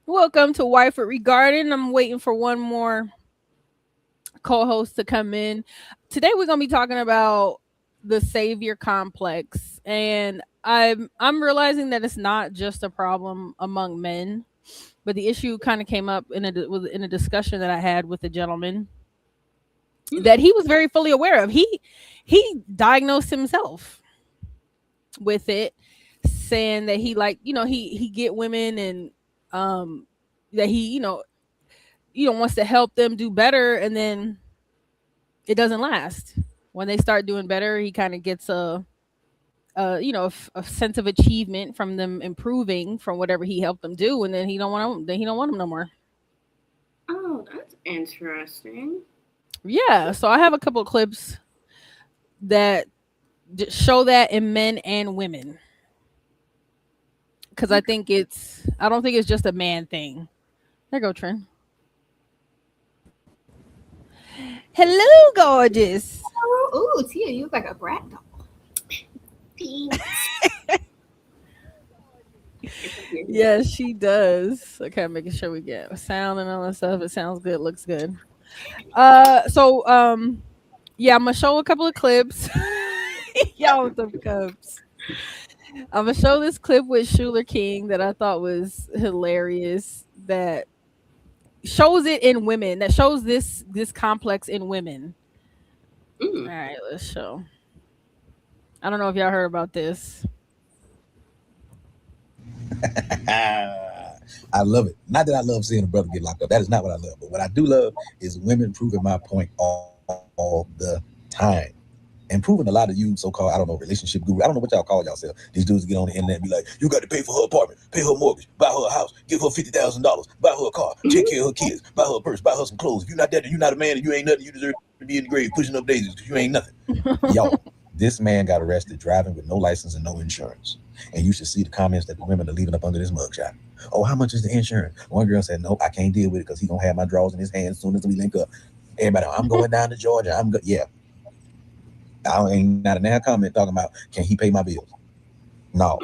Welcome to Wyford Regarding. I'm waiting for one more co-host to come in. Today we're gonna be talking about the savior complex, and I'm realizing that it's not just a problem among men, but the issue kind of came up in a discussion that I had with a gentleman that he was very fully aware of. He diagnosed himself with it, saying that he like he get women and um that he wants to help them do better, and then it doesn't last. When they start doing better, he kind of gets a sense of achievement from them improving from whatever he helped them do, and then he don't want them no more. Oh, that's interesting. Yeah, so I have a couple of clips that show that in men and women, because I don't think it's just a man thing. There go Trent. Hello, gorgeous. Oh, ooh, Tia, you look like a brat doll. Thanks. Yes, she does. Okay, making sure we get sound and all that stuff. It sounds good, looks good. Yeah, I'm gonna show a couple of clips. Y'all with the cups. I'm gonna show this clip with Schuler King that I thought was hilarious. That shows it in women. That shows this complex in women. All Mm. right, let's show. I don't know if y'all heard about this. I love it. Not that I love seeing a brother get locked up. That is not what I love. But what I do love is women proving my point all the time. And proving a lot of you so-called, I don't know, relationship guru. I don't know what y'all call yourself. These dudes get on the internet and be like, you got to pay for her apartment, pay her mortgage, buy her a house, give her $50,000, buy her a car, take care of her kids, buy her a purse, buy her some clothes. If you're not that, you're not a man and you ain't nothing, you deserve to be in the grave pushing up daisies because you ain't nothing. Y'all, this man got arrested driving with no license and no insurance. And you should see the comments that the women are leaving up under this mugshot. Oh, how much is the insurance? One girl said, no, I can't deal with it because he gonna have my drawers in his hands as soon as we link up. Everybody, I'm going down to Georgia. Yeah. I ain't not a damn comment talking about can he pay my bills? No.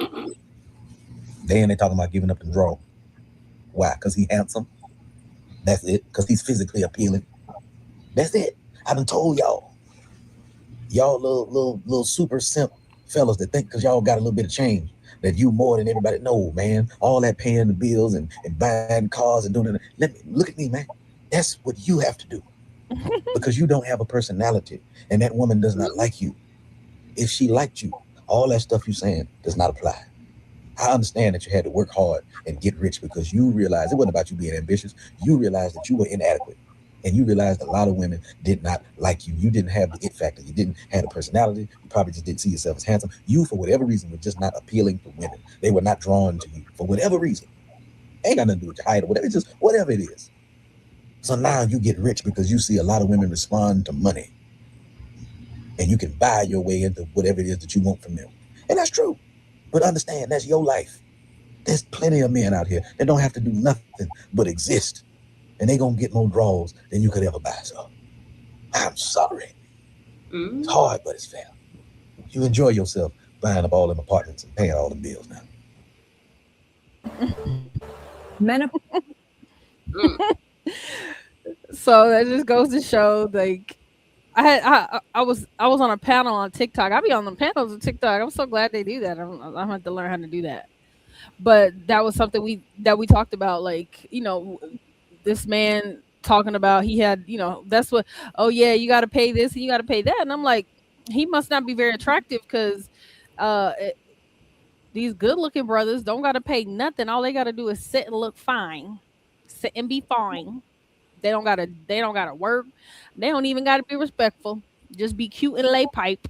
Then they talking about giving up and draw. Why? Because he handsome. That's it. Because he's physically appealing. That's it. I done told y'all little super simp fellas that think because y'all got a little bit of change that you more than everybody. No, man. All that paying the bills and buying cars and doing it. Look at me, man. That's what you have to do because you don't have a personality and that woman does not like you. If she liked you, all that stuff you saying does not apply. I understand that you had to work hard and get rich because you realized it wasn't about you being ambitious. You realized that you were inadequate. And you realized a lot of women did not like you. You didn't have the it factor. You didn't have a personality. You probably just didn't see yourself as handsome. You, for whatever reason, were just not appealing to women. They were not drawn to you for whatever reason. Ain't got nothing to do with your height or whatever. It's just whatever it is. So now you get rich because you see a lot of women respond to money. And you can buy your way into whatever it is that you want from them. And that's true. But understand, that's your life. There's plenty of men out here that don't have to do nothing but exist. And they gonna get more draws than you could ever buy. So I'm sorry. It's hard, but it's fair. You enjoy yourself buying up all them apartments and paying all the bills now. Men. So that just goes to show, like, I was on a panel on TikTok. I be on the panels of TikTok. I'm so glad they do that. I'm have to learn how to do that. But that was something we talked about. Like, this man talking about he had, that's what. Oh yeah, you got to pay this and you got to pay that. And I'm like, he must not be very attractive because these good looking brothers don't got to pay nothing. All they got to do is sit and look fine, sit and be fine. They don't gotta work. They don't even gotta be respectful. Just be cute and lay pipe.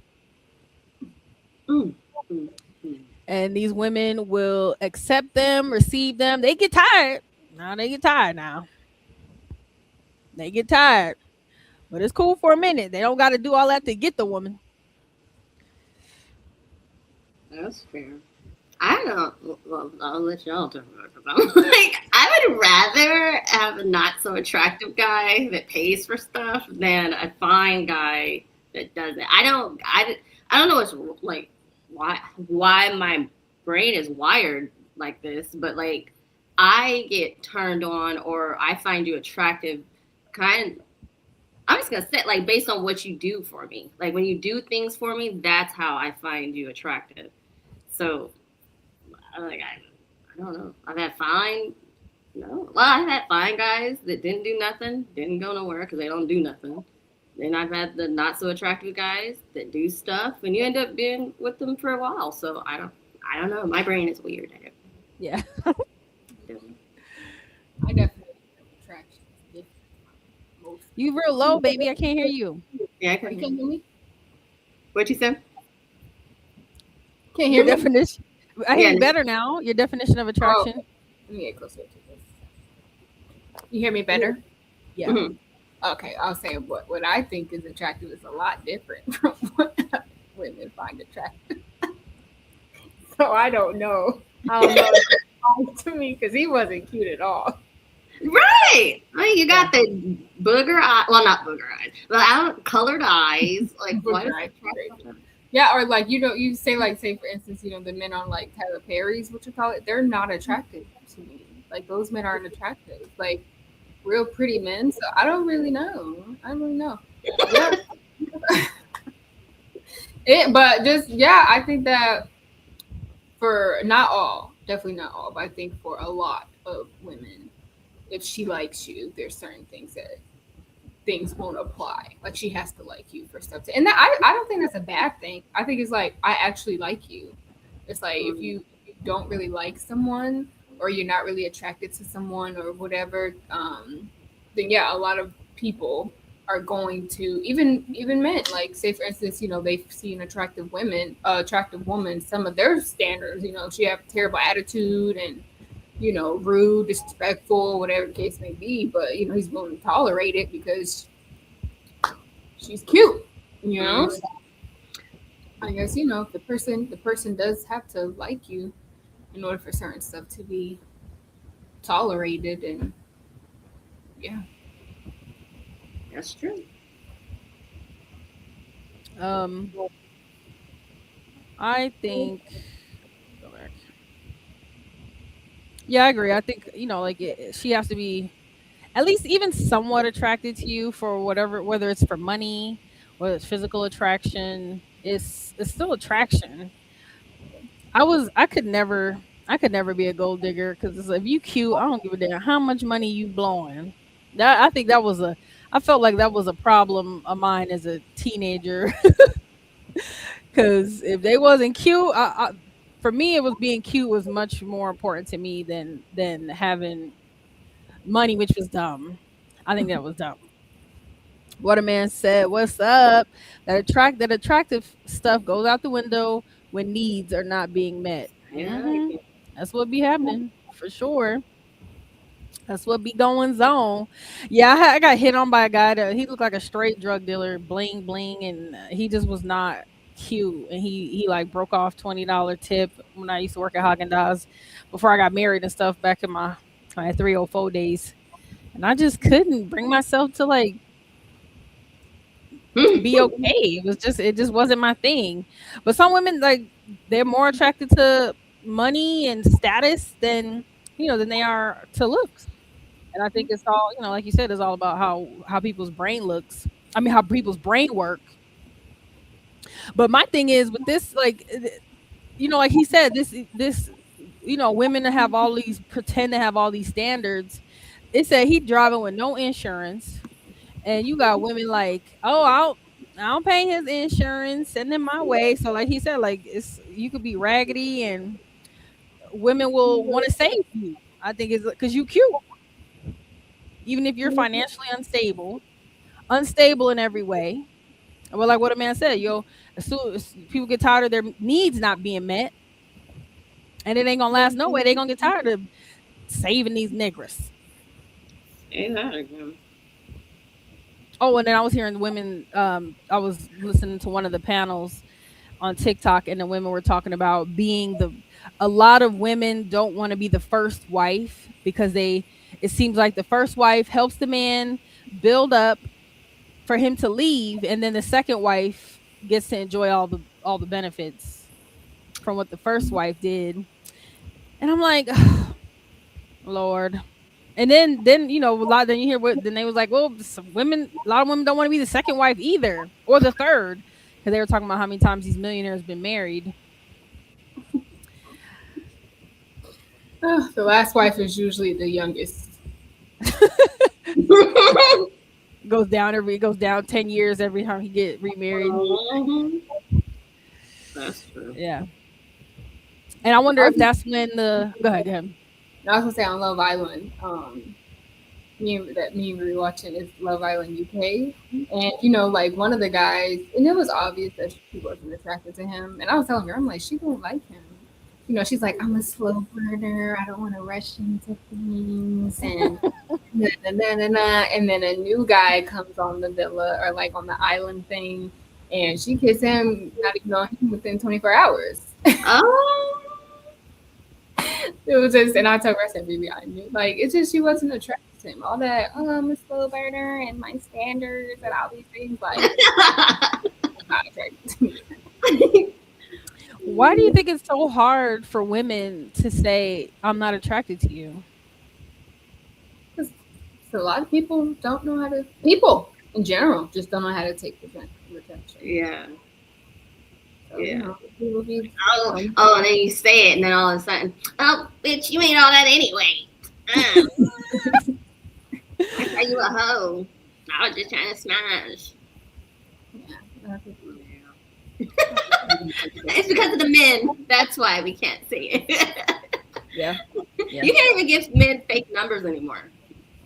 Mm. Mm. Mm. And these women will accept them, receive them. They get tired. Now they get tired now. They get tired. But it's cool for a minute. They don't gotta do all that to get the woman. That's fair. I don't. Well, I'll let y'all talk about it. 'Cause I'm like, I would rather have a not so attractive guy that pays for stuff than a fine guy that doesn't. I don't know what's like why my brain is wired like this, but like I get turned on or I find you attractive, I'm just gonna say, like, based on what you do for me. Like, when you do things for me, that's how I find you attractive. So, I don't know. I've had fine, no. Well, I've had fine guys that didn't do nothing, didn't go nowhere because they don't do nothing. Then I've had the not so attractive guys that do stuff, and you end up being with them for a while. So I don't know. My brain is weird. Yeah. I definitely attraction is different. Most You real low, baby. I can't hear you. Yeah, I you can. can't hear me. What you said? Can't Your hear me. definition. I hear Yeah. you better now. Your definition of attraction. Let me get closer to this. You hear me better? Yeah. Mhm. Okay, I'll say what I think is attractive is a lot different from what women find attractive. So I don't know. I don't know if it applies to me because he wasn't cute at all. Right. I mean, you got the booger eye. Well, not booger eyes, but colored eyes. Like, what is Booger eyes, attractive? Yeah, or like you say like say for instance, the men on like Tyler Perry's, what you call it, they're not attractive to me. Like those men aren't attractive. Like real pretty men. So I don't really know. Yeah. But just I think that for not all, definitely not all, but I think for a lot of women, if she likes you, there's certain things won't apply. Like she has to like you for stuff. And that I don't think that's a bad thing. I think it's like I actually like you. It's like if you don't really like someone or you're not really attracted to someone or whatever, then a lot of people are going to even men like say for instance they see an attractive woman, some of their standards, she have terrible attitude and rude, disrespectful, whatever the case may be, but he's willing to tolerate it because she's cute, So, I guess if the person does have to like you in order for certain stuff to be tolerated, and That's true. I think. Go back. Yeah, I agree. I think like she has to be at least even somewhat attracted to you for whatever, whether it's for money, whether it's physical attraction. It's still attraction. I could never be a gold digger because if you cute, I don't give a damn how much money you blowing. I think I felt like that was a problem of mine as a teenager. Because if they wasn't cute, for me, it was being cute was much more important to me than having money, which was dumb. I think that was dumb. What a man said, "What's up?" That attractive stuff goes out the window when needs are not being met. Yeah. Mhm. That's what be happening for sure. That's what be going on. Yeah, I got hit on by a guy that he looked like a straight drug dealer, bling bling, and he just was not cute. And he like broke off $20 tip when I used to work at Haagen Dazs before I got married and stuff back in my 304 days. And I just couldn't bring myself to like be okay. It just wasn't my thing. But some women like they're more attracted to money and status than they are to looks. And I think it's all, like you said, it's all about how people's brain looks. I mean, how people's brain work. But my thing is with this, like, like he said, this, women that have all these pretend to have all these standards. It said he driving with no insurance, and you got women like, oh, I'll pay his insurance, send him my way. So, like he said, like you could be raggedy, and women will want to save you. I think it's because you cute. Even if you're financially unstable in every way. Well, like what a man said, as soon as people get tired of their needs not being met, and it ain't gonna last no way, they gonna get tired of saving these niggers. Exactly. Oh, and then I was hearing women. I was listening to one of the panels on TikTok, and the women were talking about a lot of women don't want to be the first wife because it seems like the first wife helps the man build up for him to leave, and then the second wife gets to enjoy all the benefits from what the first wife did. And I'm like, Lord. And then you know, a lot. Then you hear what? Then they was like, well, some women, a lot of women don't want to be the second wife either, or the third, because they were talking about how many times these millionaires been married. The last wife is usually the youngest. Goes down 10 years every time he get remarried. Mhm. That's true. Yeah. And I wonder if that's when the go ahead, go ahead. I was gonna say on Love Island, me and we were watching is Love Island UK, and you know, like one of the guys, and it was obvious that she wasn't attracted to him, and I was telling her, I'm like, she don't like him. You know, she's like, I'm a slow burner. I don't want to rush into things, and and then a new guy comes on the villa or like on the island thing, and she kissed him, not even on him within 24 hours. Oh. It was just, and I told her, I said, baby, I knew. Like, it's just she wasn't attracted to him. All that, I'm a slow burner and my standards and all these things, like, not attracted to me. Why do you think it's so hard for women to say I'm not attracted to you? So a lot of people don't know how to. People in general just don't know how to take rejection. Yeah. So, Yeah. you know, people be, Oh, and then you say it, and then all of a sudden, oh, bitch, you ain't all that anyway. I thought you a hoe. I was just trying to smash. yeah, a lot of people- It's because of the men. That's why we can't see it. Yeah. You can't even give men fake numbers anymore.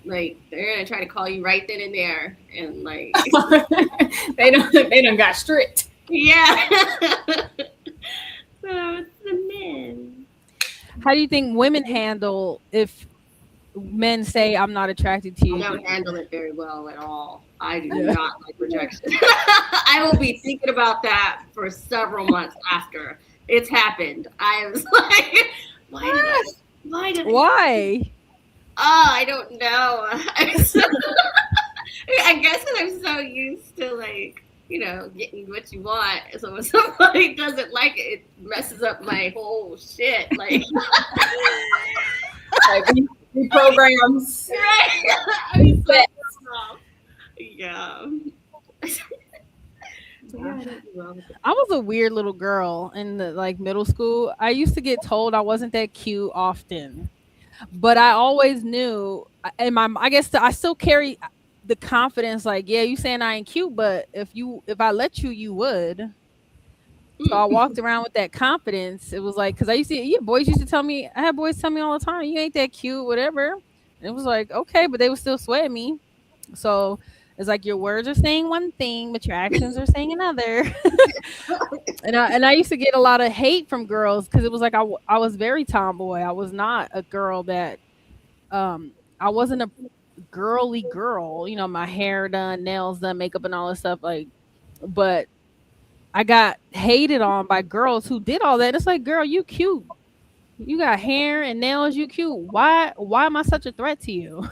Like they're gonna try to call you right then and there, and like they don't got strict. yeah. So it's the men. How do you think women handle if men say I'm not attracted to I you? don't handle it very well at all. I do not like rejection. I will be thinking about that for several months after it's happened. I was like, why did I? Why? Oh, I don't know. I guess because I'm so used to like, you know, getting what you want. So when somebody doesn't like it, it messes up my whole shit. Like, Like programs. right? I mean, so yeah. I was a weird little girl in the like middle school. I used to get told I wasn't that cute often, but I always knew. And I guess I still carry the confidence. Like, yeah, you saying I ain't cute, but if I let you, you would. So I walked around with that confidence. It was like because I used to, boys used to tell me. I had boys tell me all the time, you ain't that cute, whatever. And it was like okay, but they would still sweat me. So it's like your words are saying one thing, but your actions are saying another. and I used to get a lot of hate from girls because it was like I was very tomboy. I was not a girl that I wasn't a girly girl. You know, my hair done, nails done, makeup and all this stuff. Like, but I got hated on by girls who did all that. It's like, girl, you cute. You got hair and nails. You cute. Why am I such a threat to you?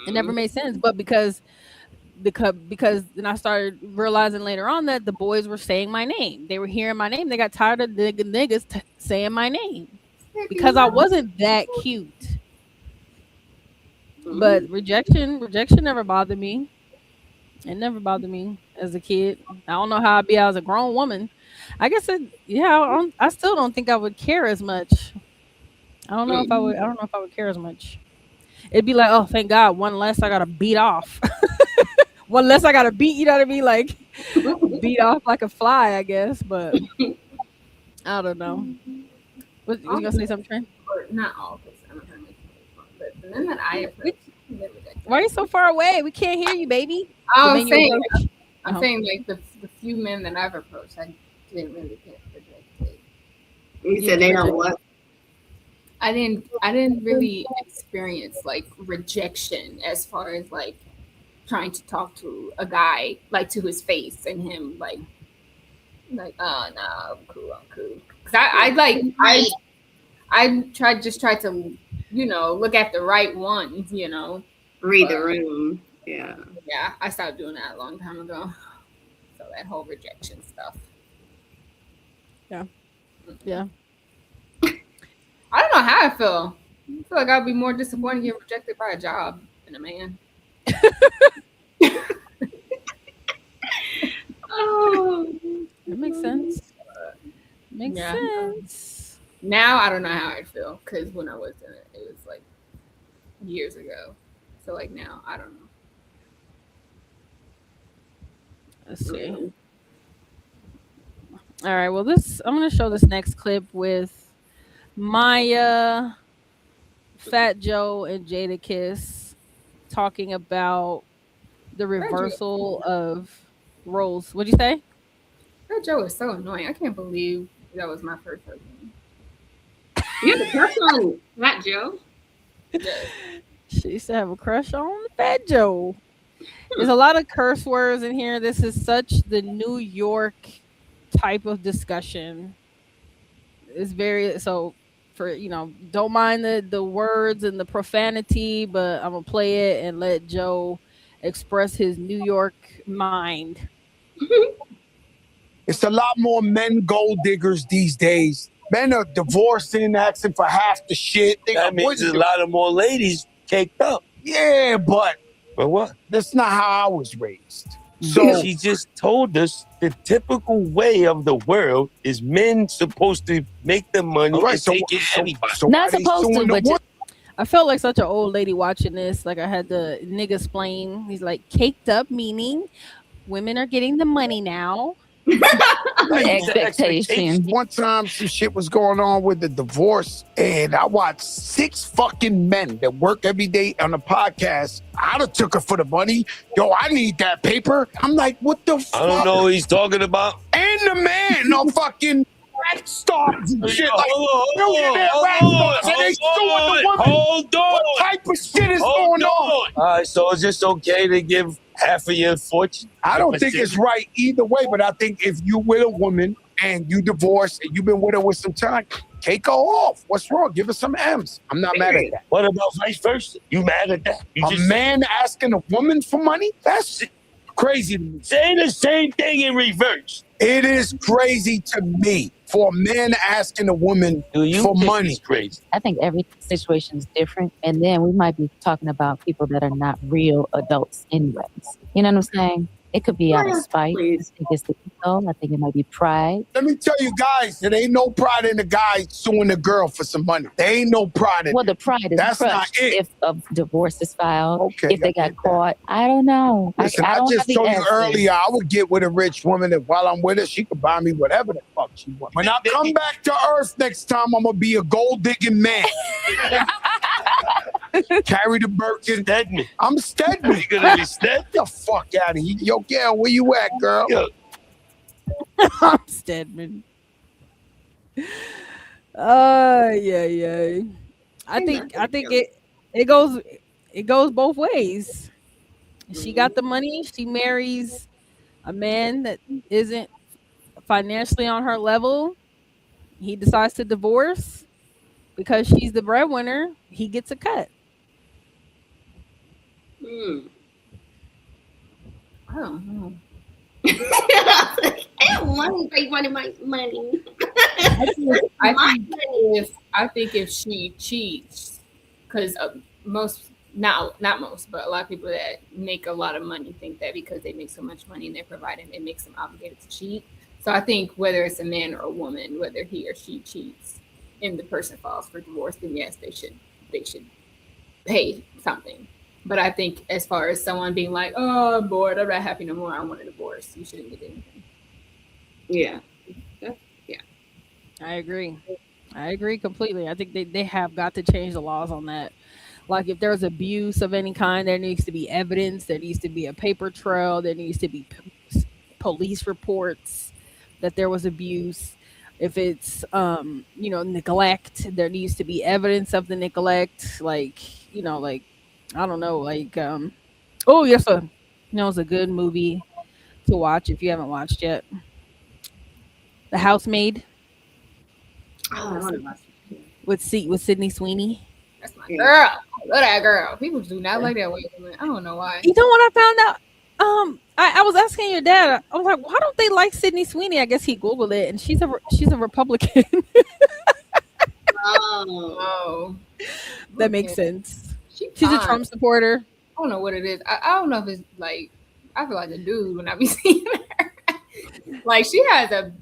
It never made sense, but because then I started realizing later on that the boys were saying my name. They were hearing my name. They got tired of the niggas saying my name because I wasn't that cute. But rejection never bothered me. It never bothered me as a kid. I don't know how I'd be as a grown woman. I guess I still don't think I would care as much. I don't know if I would. I don't know if I would care as much. It'd be like, oh, thank God, one less I gotta beat off. One less I gotta beat. You know what I mean? Like beat off like a fly, I guess. But I don't know. What you gonna say something, Trent? Or not all, because I'm not trying to make it fun, but the men that I approach, Why are you so far away? We can't hear you, baby. I'm The men you saying, approach. I'm saying like the few men that I've approached, I didn't really get rejected. You said they don't what? I didn't really experience like rejection as far as like trying to talk to a guy like to his face and him like oh no, I'm cool. Cause I tried to, you know, look at the right ones, you know. Read the room. Yeah. Yeah, I stopped doing that a long time ago. So that whole rejection stuff. Yeah. I don't know how I feel. feel like I'd be more disappointed getting rejected by a job than a man. Oh, That makes sense. Makes Yeah. sense. Now I don't know how I'd feel because when I was in it, it was like years ago. So like now I don't know. Let's see. All right. Well, I'm gonna show this next clip with Maya, Fat Joe, and Jadakiss talking about the reversal of roles. What'd you say? That Joe is so annoying. I can't believe that was my first husband. you have a crush on Fat Joe? She used to have a crush on Fat Joe. There's a lot of curse words in here. This is such the New York type of discussion. It's very so for don't mind the words and the profanity, but I'm gonna play it and let Joe express his New York mind. It's a lot more men gold diggers these days. Men are divorcing, asking for half the shit. That means there's a lot of more ladies caked up. Yeah, but what? that's not how I was raised. So She just told us the typical way of the world is men supposed to make the money all right, and take it everybody. so Not why they supposed to, suing the but woman? I felt like such an old lady watching this. Like I had the nigga explain. He's like caked up, meaning women are getting the money now. Expectation. One time some shit was going on with the divorce, and I watched 6 fucking men that work every day on a podcast. I'd have took her for the money. Yo, I need that paper. I'm like, what the fuck? I don't know what he's talking about. And the man, no fucking rap stars and shit. Like, millionaire rap stars, and they suing the woman. Hold on. What type of shit is Hold going on? All right, so is this okay to give half of your fortune? I don't think it's right either way, but I think if you with a woman and you divorced and you've been with her with some time, take her off. What's wrong? Give her some M's. I'm not mad at that. What about vice versa? You mad at that? You A just man asking a woman for money? That's crazy to me. say the same thing in reverse. It is crazy to me for a man asking a woman Do you for think money. it's crazy? I think every situation is different. And then we might be talking about people that are not real adults anyways. You know what I'm saying? It could be out of Yeah, spite. please. I think it's the ego. I think it might be pride. Let me tell you guys, there ain't no pride in the guy suing the girl for some money. There ain't no pride in Well, it. the pride is That's not crushed it. if a divorce is filed. Okay, If they I got get that. caught, I don't know. Listen, I don't just have the told you answers. earlier, I would get with a rich woman that while I'm with her, she could buy me whatever the fuck she wants. When I come back to Earth next time, I'm gonna be a gold digging man. Carry the Birkin. Stedman. I'm Stedman. You gonna be Stedman? Get the fuck out of here. Yo, Gail, where you at, girl? Yo. Stedman. Yeah. I think it goes both ways. She got the money. She marries a man that isn't financially on her level. He decides to divorce because she's the breadwinner. He gets a cut. I don't know. I don't want to money, my money. I think if she cheats, because not most, but a lot of people that make a lot of money think that because they make so much money and they're providing, it makes them obligated to cheat. So I think whether it's a man or a woman, whether he or she cheats, and the person files for divorce, then yes, they should pay something. But I think as far as someone being like, oh, I'm bored, I'm not happy no more, I want a divorce, you shouldn't get anything. Yeah. I agree completely. I think they have got to change the laws on that. Like if there's abuse of any kind, there needs to be evidence. There needs to be a paper trail. There needs to be police reports that there was abuse. If it's neglect, there needs to be evidence of the neglect. Like I don't know. Like it's a good movie to watch if you haven't watched yet. The Housemaid with Sydney Sweeney. That's my girl. I love that girl. People do not like that way. I don't know why. You know what I found out? I was asking your dad. I was like, why don't they like Sydney Sweeney? I guess he Googled it, and she's a Republican. Oh. That makes sense. She's She's a fine. Trump supporter. I don't know what it is. I don't know if it's like, I feel like a dude when I be seeing her. Like she has her.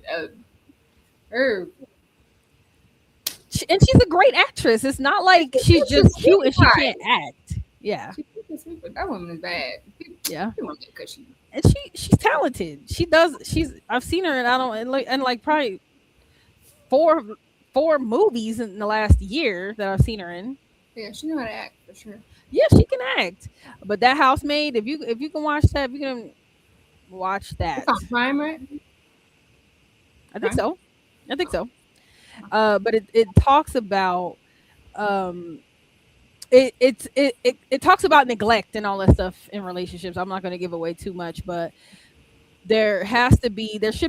And she's a great actress. It's not like she's just cute and she can't act. Yeah. She's sweet, that woman is bad. Yeah. Because she. And she's talented. I've seen her and like probably four movies in the last year that I've seen her in. Yeah, she know how to act for sure. Yeah, she can act. But that Housemaid, if you can watch that, if you can watch that. It's on Prime, right? I think so. But it talks about it talks about neglect and all that stuff in relationships. I'm not going to give away too much, but there should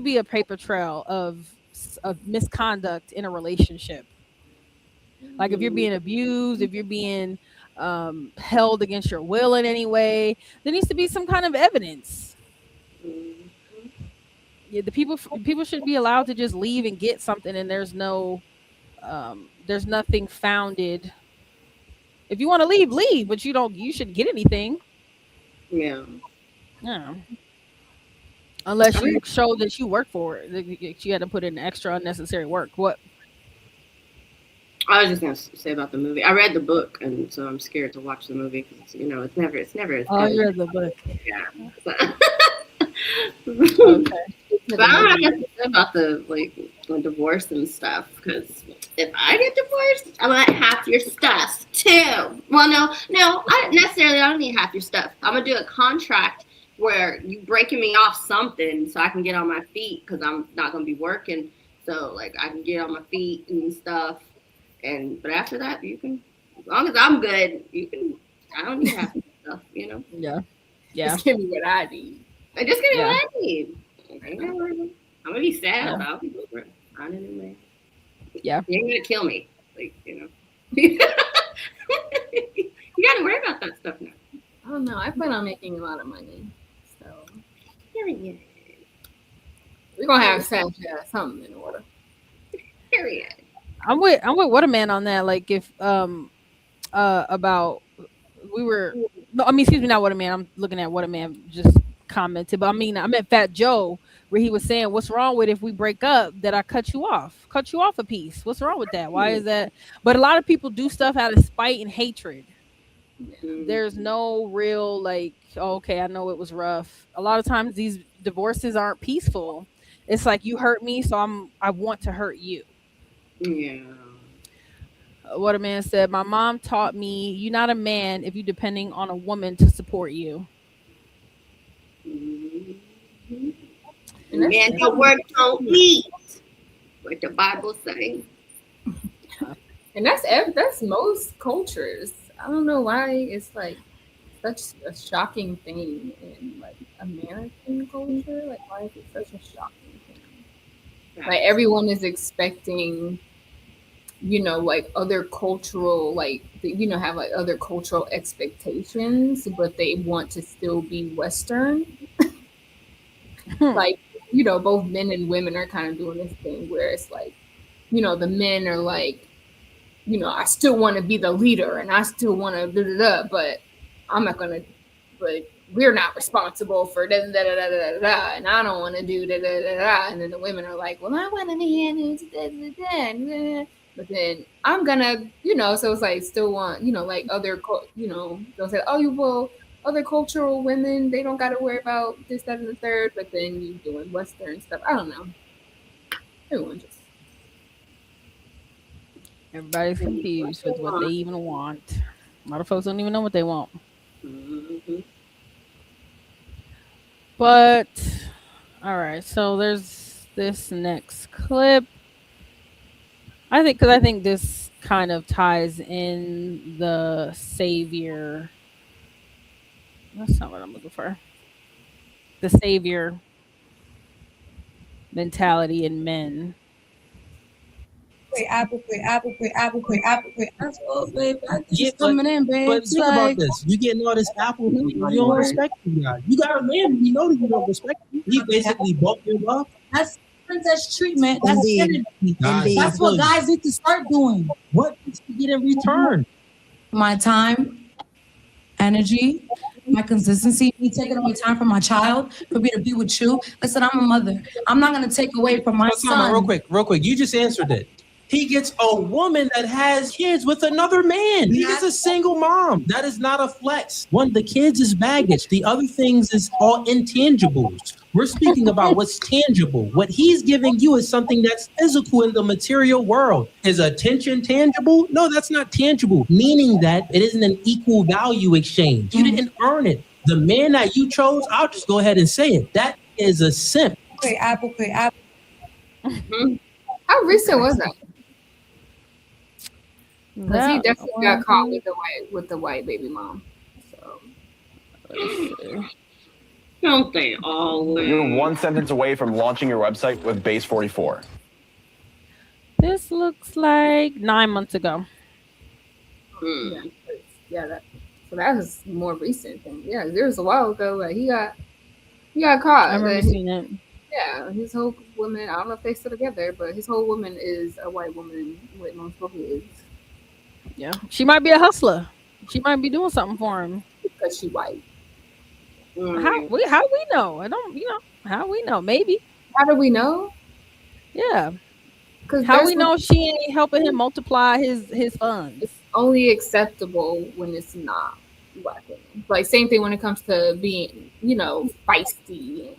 be a paper trail of misconduct in a relationship. Like if you're being abused, if you're being held against your will in any way, there needs to be some kind of evidence. Yeah, the people should be allowed to just leave and get something, and there's nothing founded. If you want to leave, but you shouldn't get anything. Yeah. Yeah. Unless you show that you work for it, you had to put in extra unnecessary work. What? I was just gonna say about the movie. I read the book, and so I'm scared to watch the movie because it's never as good. Oh, you read the book. Yeah. Okay. But I don't have to say about the divorce and stuff, because if I get divorced, I want half your stuff too. Well, no, I don't need half your stuff. I'm gonna do a contract where you breaking me off something so I can get on my feet, because I'm not gonna be working, so like I can get on my feet and stuff. But after that, you can, as long as I'm good, you can. I don't need half your stuff, Yeah. Just give me what I need. Just give me what I need. I'm gonna be sad about I'll be over it. I don't know. Yeah. You ain't gonna kill me. You gotta worry about that stuff now. I don't know. I plan on making a lot of money. So Period. we're gonna have something in order. Period. I'm with What a Man on that. Like if about excuse me, not What a Man. I'm looking at What a Man just commented, but I meant Fat Joe, where he was saying, what's wrong with if we break up that I cut you off a piece? What's wrong with that? Why is that? But a lot of people do stuff out of spite and hatred. There's no real okay, I know it was rough. A lot of times these divorces aren't peaceful. It's like, you hurt me, so I want to hurt you. Yeah. What a Man said, my mom taught me, you're not a man if you're depending on a woman to support you. Man, your work don't eat. What the Bible say. And that's most cultures. I don't know why it's like such a shocking thing in like American culture. Like, why is it such a shocking thing? Like everyone is expecting, like other cultural, have like other cultural expectations, but they want to still be Western. Like, both men and women are kind of doing this thing where it's like, the men are like, I still want to be the leader and I still want to but I'm not going to, but we're not responsible for da da da da da da, and I don't want to do da da da da. And then the women are like, well, I want to be in da da da. But then I'm gonna, so it's like still want, like other, they'll say, oh, well, other cultural women, they don't got to worry about this, that, and the third. But then you doing Western stuff. I don't know. Everybody's confused with what they even want. A lot of folks don't even know what they want. Mm-hmm. But all right, so there's this next clip. I think this kind of ties in the savior. That's not what I'm looking for. The savior mentality in men. Apple quick. That's all, babe. Yeah, coming in, babe. But think about this. You getting all this Apple, you don't respect him, guy. You got a man, you know that you don't respect him. He basically broke your love. That's princess treatment. That's what guys need to start doing. What did you get in return? my time, energy, my consistency, me taking away time from my child for me to be with you. Listen, I'm a mother. I'm not gonna take away from my Time out, son. real quick. You just answered it. He gets a woman that has kids with another man. He gets a single mom. That is not a flex. One, the kids is baggage. The other things is all intangibles. We're speaking about what's tangible. What he's giving you is something that's physical in the material world. Is attention tangible? No, that's not tangible, meaning that it isn't an equal value exchange. You didn't earn it. The man that you chose, I'll just go ahead and say it. That is a simp. Quick apple. How recent was that? Because he That definitely got caught one- with the white baby mom. So let's see. Don't they always? You're one sentence away from launching your website with Base 44. This looks like 9 months ago. so that was more recent than there was a while ago where he got caught. I remember But seeing it. yeah, his whole woman, I don't know if they still together, but his whole woman is a white woman with multiple kids Yeah, she might be a hustler. She might be doing something for him. because she white. How we know? I don't. How we know? Maybe. How do we know? Yeah. Because How we know she ain't helping him multiply his funds? it's only acceptable when it's not black women. Like same thing when it comes to being, feisty.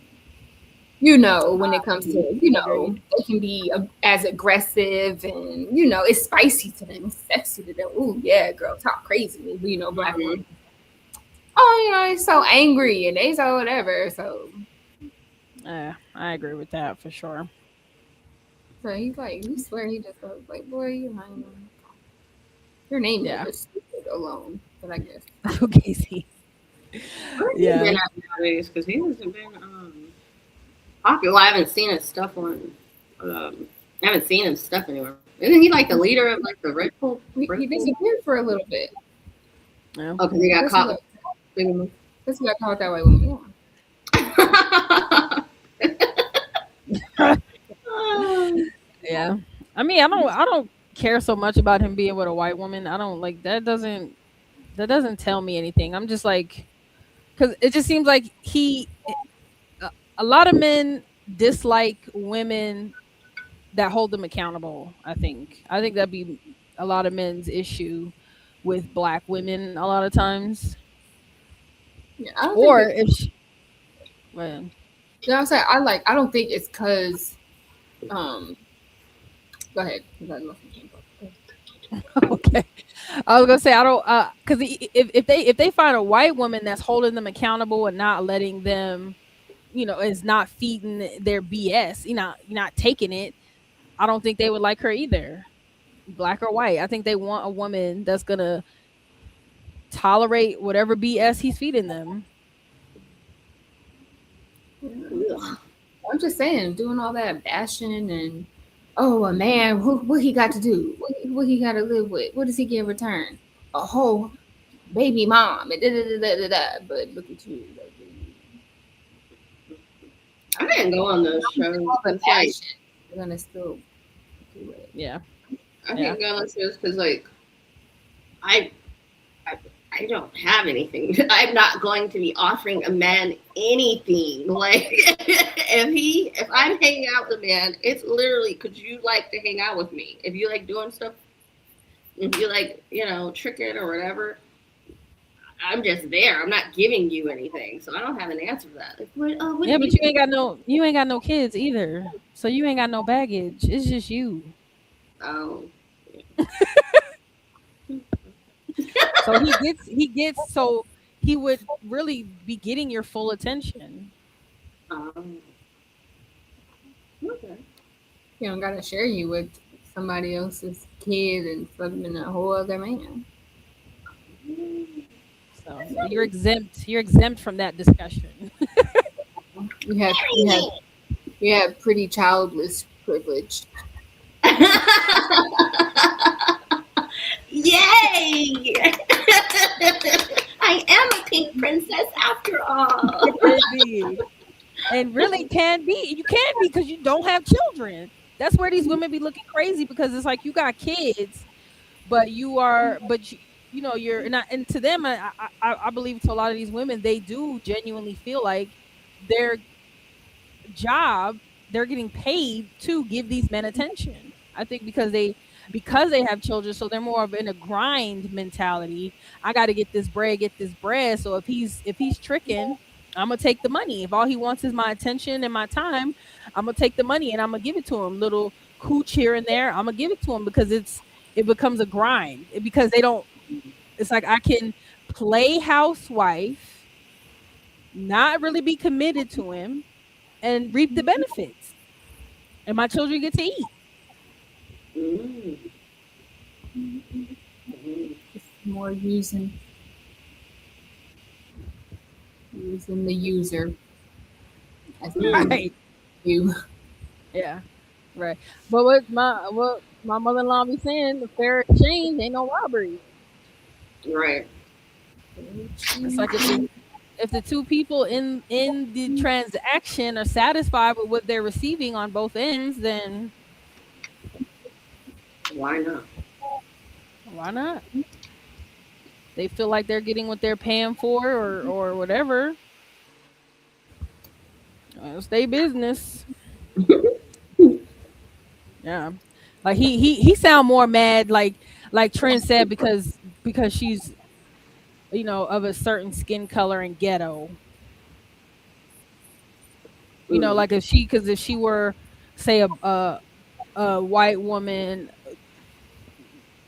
And, when it comes to, they can be as aggressive and, it's spicy to them, it's sexy to them. Ooh, yeah, girl, talk crazy. Black women. Oh, he's so angry and they so whatever. So I agree with that for sure. he's like, we swear he just goes like, boy, your name Yeah. is just stupid alone. But I guess. Okay, see. Yeah, Yeah. nowadays because he hasn't been popular. Well, I haven't seen his stuff on. I haven't seen his stuff anywhere. Isn't he like the leader of like the Red Bull? He disappeared for a little bit. Yeah. Oh, because he got Yes, caught. Because he got caught with that white woman. Yeah. I mean, I don't care so much about him being with a white woman. I don't like that. Doesn't tell me anything. I'm just like, because it just seems like a lot of men dislike women that hold them accountable. I think that'd be a lot of men's issue with black women a lot of times. Yeah, I don't Or think if she, well, I'm saying I don't think it's because go ahead. okay. I was gonna say I don't because if they find a white woman that's holding them accountable and not letting them, is not feeding their BS, you're not taking it. I don't think they would like her either, black or white. I think they want a woman that's gonna tolerate whatever BS he's feeding them. I'm just saying, doing all that bashing and a man, what he got to do? What he got to live with? What does he get in return? A whole baby mom. And da-da-da-da-da-da. But look at you. I didn't go on those shows. All the It's like, passion. They're gonna still do it. Yeah. I didn't go on those shows because like I don't have anything. I'm not going to be offering a man anything. Like if I'm hanging out with a man, it's literally, could you like to hang out with me? If you like doing stuff, if you like, tricking or whatever, I'm just there. I'm not giving you anything. So I don't have an answer to that. Like, what Yeah, but you ain't got no kids either. So you ain't got no baggage. It's just you. Oh. So so he would really be getting your full attention. Okay. You don't gotta share you with somebody else's kid and put them in a whole other man. So you're exempt from that discussion. We have pretty childless privilege. Yay! I am a pink princess after all. And really can be. You can be because you don't have children. That's where these women be looking crazy because it's like you got kids, but you know, and to them, I believe to a lot of these women, they do genuinely feel like their job, they're getting paid to give these men attention. I think because they have children, so they're more of in a grind mentality. I got to get this bread, get this bread. So if he's tricking, I'm gonna take the money. If all he wants is my attention and my time, I'm gonna take the money and I'm gonna give it to him. Little cooch here and there, I'm gonna give it to him because it becomes a grind. Because they don't. It's like I can play housewife, not really be committed to him, and reap the benefits, and my children get to eat. Just more using the user as Right. you. Yeah. Right. But what my mother-in-law be saying, the fair exchange ain't no robbery. Right. It's like if the two people in the transaction are satisfied with what they're receiving on both ends, then Why not? why not? They feel like they're getting what they're paying for or whatever. It's their business. Yeah. Like he sound more mad like Trent said because she's, you know, of a certain skin color and ghetto. You know, like if she were, say, a white woman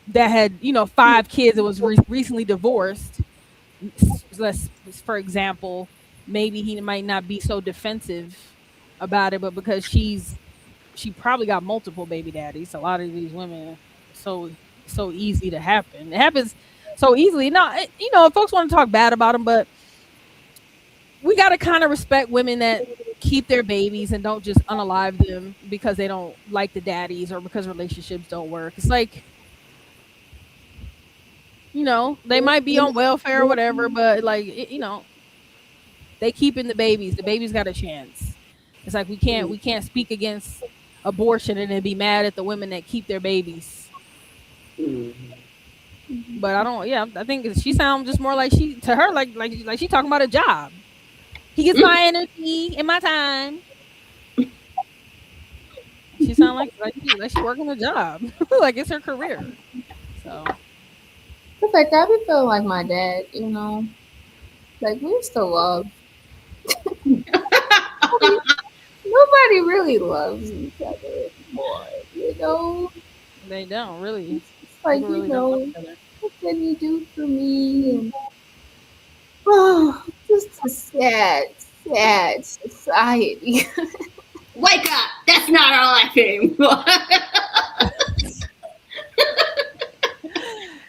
that had, you know, 5 kids that was recently divorced, for example, maybe he might not be so defensive about it, but because she probably got multiple baby daddies. A lot of these women, so easy to happen. It happens so easily. Now, you know, folks want to talk bad about them, but we got to kind of respect women that keep their babies and don't just unalive them because they don't like the daddies or because relationships don't work. It's like, you know, they might be on welfare or whatever, but like, you know, they keeping the babies. The babies got a chance. It's like we can't speak against abortion and then be mad at the women that keep their babies. But I think she sounds just more like she talking about a job. He gets my energy and my time. She sound like she working a job. Like it's her career. So It's like I be feeling like my dad, you know. Like we're still love. Nobody really loves each other anymore, you know. they don't really. It's like, People you really know, don't love each other. what can you do for me? And oh, just a sad society. Wake up! That's not our life anymore.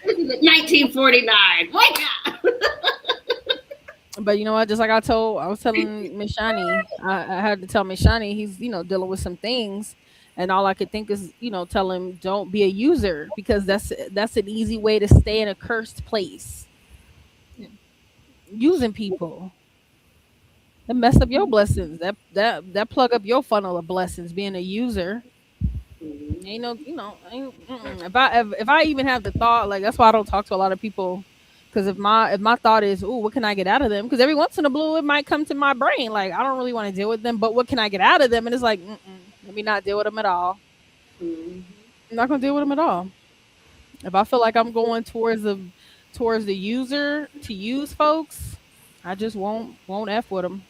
This is 1949. Wake up! But you know what? Just like I was telling Miss Shani, I had to tell Miss Shani he's, you know, dealing with some things, and all I could think is, you know, tell him don't be a user because that's an easy way to stay in a cursed place. Yeah. Using people. That mess up your blessings. That plug up your funnel of blessings. Being a user, ain't no, you know, if I even have the thought, like that's why I don't talk to a lot of people, because if my thought is, oh, what can I get out of them? Because every once in a blue it might come to my brain, like I don't really want to deal with them, but what can I get out of them? And it's like, let me not deal with them at all. I'm not gonna deal with them at all. If I feel like I'm going towards the user to use folks, I just won't f with them.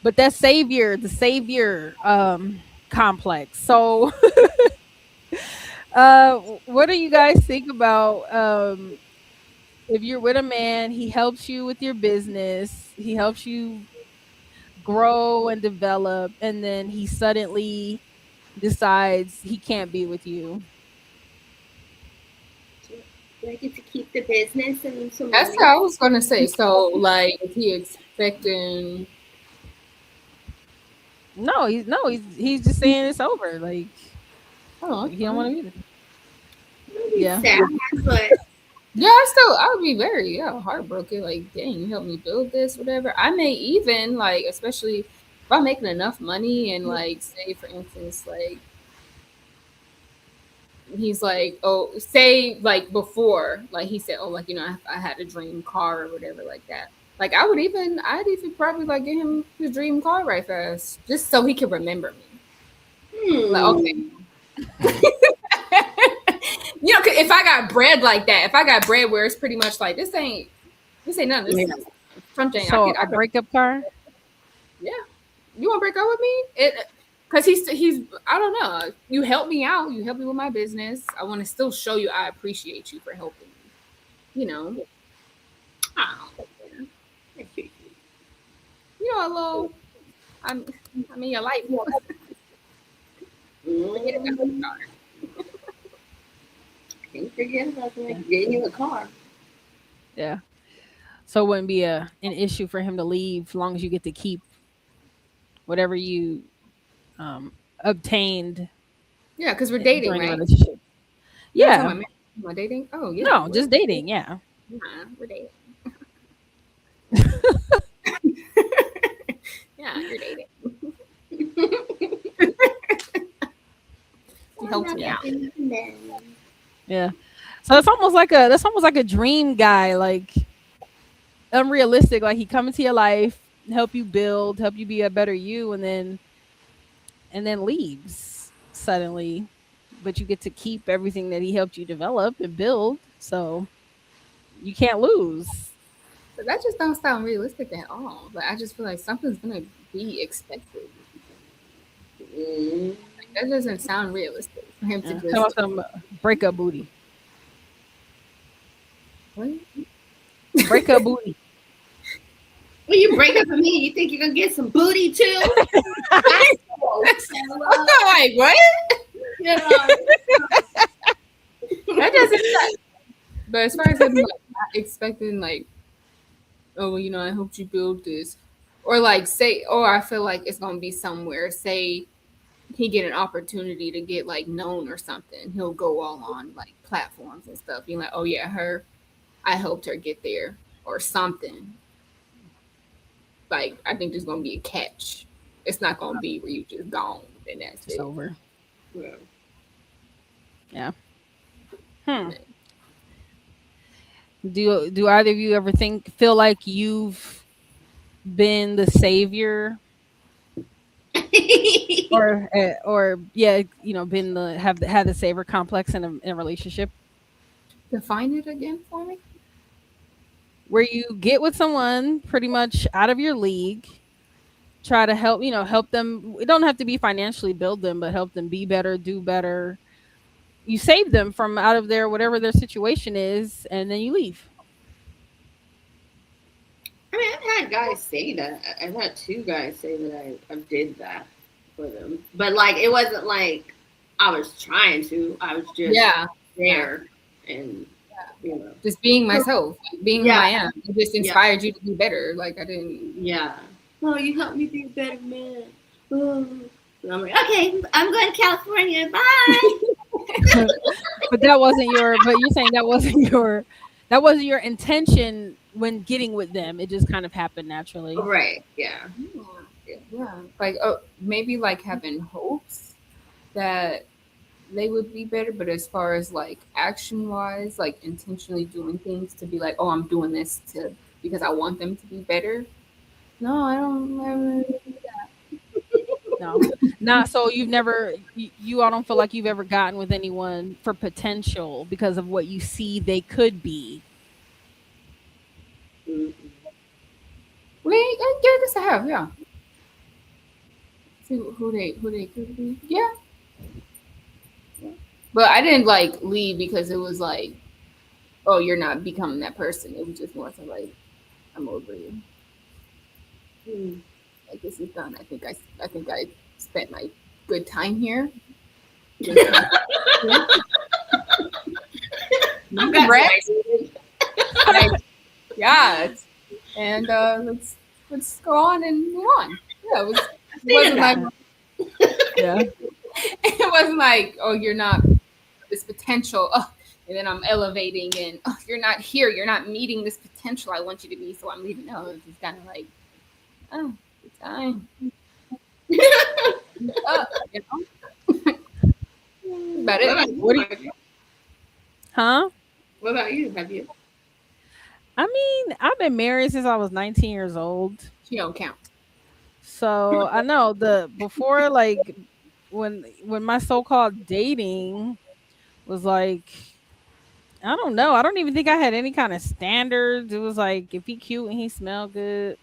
But that the savior complex. So what do you guys think about if you're with a man, he helps you with your business, he helps you grow and develop, and then he suddenly decides he can't be with you? Do I get to keep the business and some That's money? what I was gonna say. So, like, is he expecting? No, he's just saying it's over. Like Oh, he don't want to be there. It'd be Yeah. sad, but yeah, I would be very heartbroken. Like, dang, you helped me build this, whatever. I may even like, especially if I'm making enough money and like, say for instance, like he's like, oh, say like before, like he said, oh, like, you know, I had a dream car or whatever like that. Like I'd even probably like get him his dream car right fast, just so he can remember me. Like, okay. You know, 'cause if I got bread like that, if I got bread where it's pretty much like this ain't nothing. This is Trump Jane. So a breakup car? Yeah. You want to break up with me? Because he's I don't know. You help me out. You help me with my business. I want to still show you I appreciate you for helping me. You know. Oh. You know, a little. I mean, your life. Forget about the car. Can't forget about getting you a car. Yeah. So it wouldn't be an issue for him to leave as long as you get to keep whatever you obtained. Yeah, because we're dating, during the right? relationship. Yeah. Am I dating? Oh, yeah. No, just dating. Yeah. We're dating. Yeah, you're dating. He helps me out. Yeah. So that's almost like a dream guy, like unrealistic. Like he come into your life, help you build, help you be a better you, and then leaves suddenly. But you get to keep everything that he helped you develop and build. So you can't lose. But that just don't sound realistic at all. But I just feel like something's gonna be expected. Like, that doesn't sound realistic for him to just Come on, some breakup booty. What? Breakup booty. When you break up with me, you think you're gonna get some booty too? Like what? You know, That doesn't sound. But as far as him like, not expecting like, oh, well, you know, I hope you build this, or like say, or I feel like it's gonna be somewhere. Say he get an opportunity to get like known or something, he'll go all on like platforms and stuff. Being like, oh yeah, I helped her get there or something. Like I think there's gonna be a catch. It's not gonna be where you just gone and that's It's it. over. yeah. Yeah. Do either of you ever feel like you've been the savior, or yeah, you know, been had the savior complex in a relationship Define it again for me. where you get with someone pretty much out of your league, try to help them. It don't have to be financially build them, but help them be better, do better. You save them from out of their whatever their situation is, and then you leave. I mean, I've had guys say that. I've had 2 guys say that I did that for them, but like it wasn't like I was trying to. I was just there, and you know, just being myself, being who I am. It just inspired you to be better. Like I didn't. Yeah. Oh, you helped me be a better man. Ooh. And I'm like, okay, I'm going to California. Bye. But that wasn't your. But you're saying that wasn't your intention when getting with them. It just kind of happened naturally. Right. Yeah. Yeah. Like maybe like having hopes that they would be better, but as far as like action wise, like intentionally doing things to be like, oh, I'm doing this because I want them to be better. No, I don't ever do that. No, not so. You've never. You all don't feel like you've ever gotten with anyone for potential because of what you see they could be. Well, I guess I have. Yeah. See who they could be. Yeah. But I didn't like leave because it was like, oh, you're not becoming that person. It was just more so like, I'm over you. Like this is done. I think I spent my good time here. Yeah, and let's go on and move on. Yeah, it wasn't like it wasn't like, oh, you're not this potential. Oh, and then I'm elevating and oh, you're not here. You're not meeting this potential I want you to be. So I'm leaving. No, it's just kind of like, oh, good time. You know? about What it. about you? What do you- Margie? Huh? What about you? Have you? I mean, I've been married since I was 19 years old. She don't count. So I know the before like when my so-called dating was like, I don't know. I don't even think I had any kind of standards. It was like if he cute and he smell good,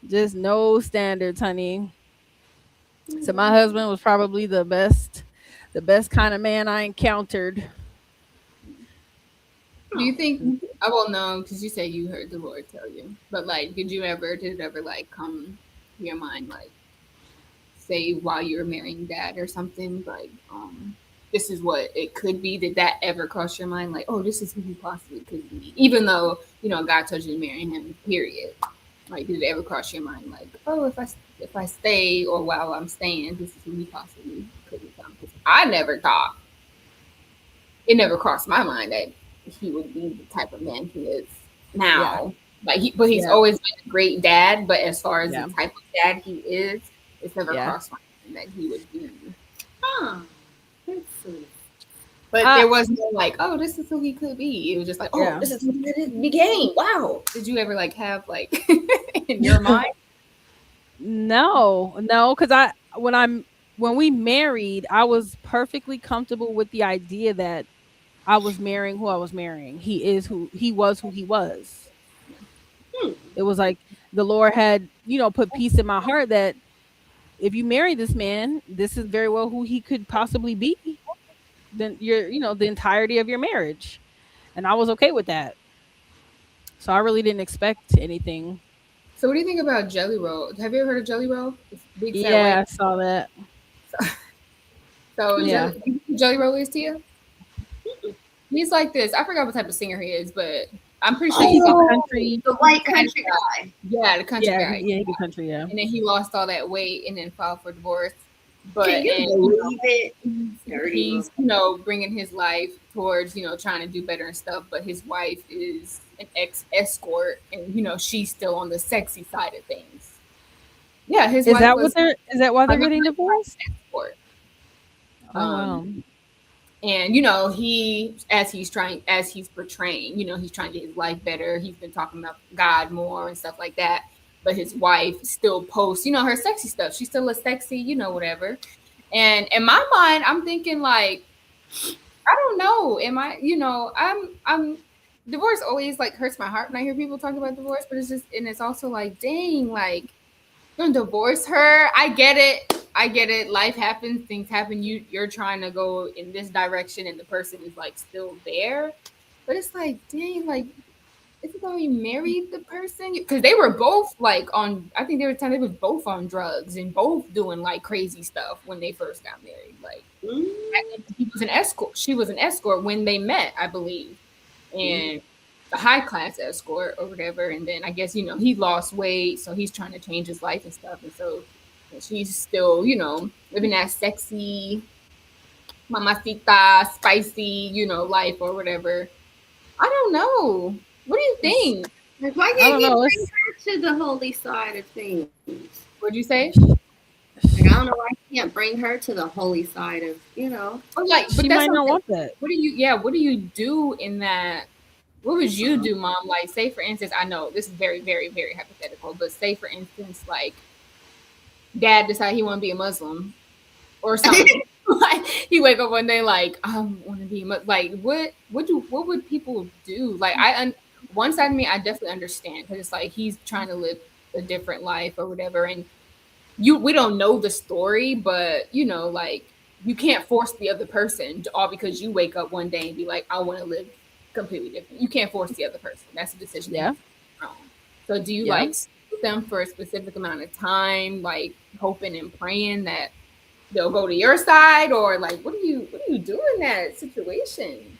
just no standards, honey. So my husband was probably the best kind of man I encountered. Do you think? I will know because you say you heard the Lord tell you. But like, did it ever like come to your mind, like, say while you were marrying dad or something, like, this is what it could be? Did that ever cross your mind, like, oh, this is who he possibly could be, even though God told you to marry him? Period. Like, did it ever cross your mind, like, oh, if I stay or while I'm staying, this is who he possibly could become? 'Cause I never thought. It never crossed my mind that he would be the type of man he is now. Like he's always been a great dad, but as far as the type of dad he is, it's never crossed my mind that he would be. Huh. That's sweet. But there was no like, oh, this is who he could be. It was just like, oh, this is who he became. Wow. Did you ever like have like in your mind? No, because when we married, I was perfectly comfortable with the idea that I was marrying who I was marrying. He was who he was. It was like the Lord had, put peace in my heart that if you marry this man, this is very well who he could possibly be. Then the entirety of your marriage. And I was okay with that. So I really didn't expect anything. So what do you think about Jelly Roll? Have you ever heard of Jelly Roll? Big fat Yeah, white. I saw that. So Yeah. Jelly Roll is Tia? He's like this. I forgot what type of singer he is, but I'm pretty sure he's country. The white country guy. Yeah, the country Yeah, guy. yeah, he's a country, yeah. And then he lost all that weight and then filed for divorce. But Can you believe it? Dirty. he's bringing his life towards trying to do better and stuff. But his wife is an ex-escort, and she's still on the sexy side of things. Yeah, his Is wife that was why they're getting divorced? escort. Oh, wow. And he as he's portraying, he's trying to get his life better. He's been talking about God more and stuff like that. But his wife still posts, her sexy stuff. She's still a sexy, whatever. And in my mind, I'm thinking like, I don't know. Am I, I'm divorce always like hurts my heart when I hear people talk about divorce, but it's also like, dang, like, don't divorce her. I get it. Life happens, things happen. You're trying to go in this direction and the person is like still there. But it's like, dang, like, is it when you married the person? Because they were both like I think they were both on drugs and both doing like crazy stuff when they first got married. Like he was an escort. She was an escort when they met, I believe. And a high class escort or whatever. And then I guess, he lost weight. So he's trying to change his life and stuff. And so she's still, living that sexy, mamacita, spicy, life or whatever. I don't know. What do you think? Like, why can't you bring her to the holy side of things? What'd you say? Like, I don't know why you can't bring her to the holy side of, Or like, She might not want that. What do you do in that? What would you do, Mom? Like, say for instance, I know this is very, very, very hypothetical, but say for instance, like, Dad decided he want to be a Muslim or something. Like, he wake up one day like, I want to be a Muslim. Like, what would people do? Like, one side of me, I definitely understand because it's like he's trying to live a different life or whatever, and we don't know the story, but like, you can't force the other person all because you wake up one day and be like, I want to live completely different. You can't force the other person. That's a decision. Yeah. So do you like stay with them for a specific amount of time, like hoping and praying that they'll go to your side, or like what do you do in that situation?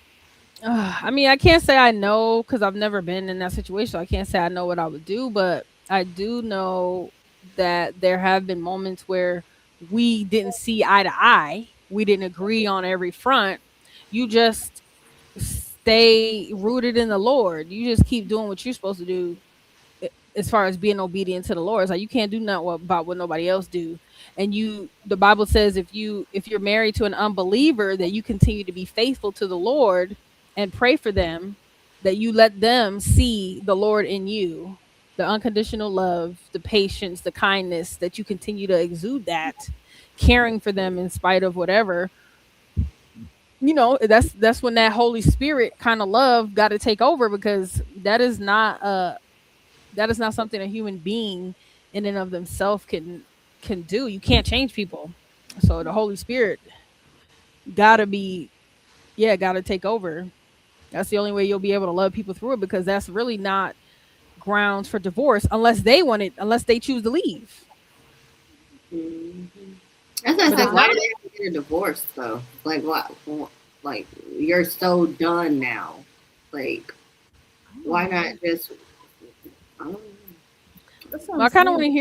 I mean, I can't say I know because I've never been in that situation. So I can't say I know what I would do, but I do know that there have been moments where we didn't see eye to eye. We didn't agree on every front. You just stay rooted in the Lord. You just keep doing what you're supposed to do as far as being obedient to the Lord. It's like you can't do nothing about what nobody else do. And the Bible says if you're married to an unbeliever, that you continue to be faithful to the Lord and pray for them, that you let them see the Lord in you, the unconditional love, the patience, the kindness, that you continue to exude that, caring for them in spite of whatever. That's when that Holy Spirit kind of love got to take over, because that is not something a human being in and of themselves can do. You can't change people. So the Holy Spirit gotta take over. That's the only way you'll be able to love people through it, because that's really not grounds for divorce unless they choose to leave. Mm-hmm. That's not like, why do they have to get a divorce though? Like what? Like you're so done now. Like why not just? I don't know. Well, I kind of want to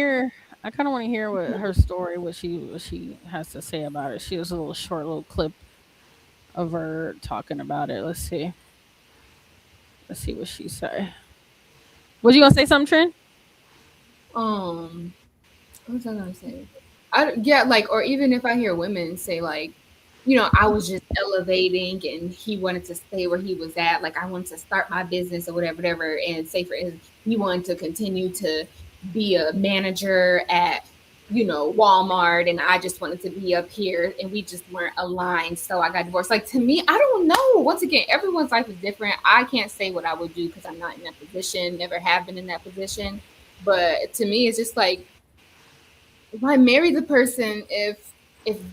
hear what her story, what she has to say about it. She has a short little clip of her talking about it. Let's see what she say. Was you gonna say something, Trent? What was I gonna say? Or even if I hear women say like, I was just elevating and he wanted to stay where he was at. Like I wanted to start my business or whatever. And say for instance, he wanted to continue to be a manager at, Walmart, and I just wanted to be up here, and we just weren't aligned. So I got divorced. Like to me, I don't know. Once again, everyone's life is different. I can't say what I would do because I'm not in that position, never have been in that position. But to me, it's just like, why marry the person if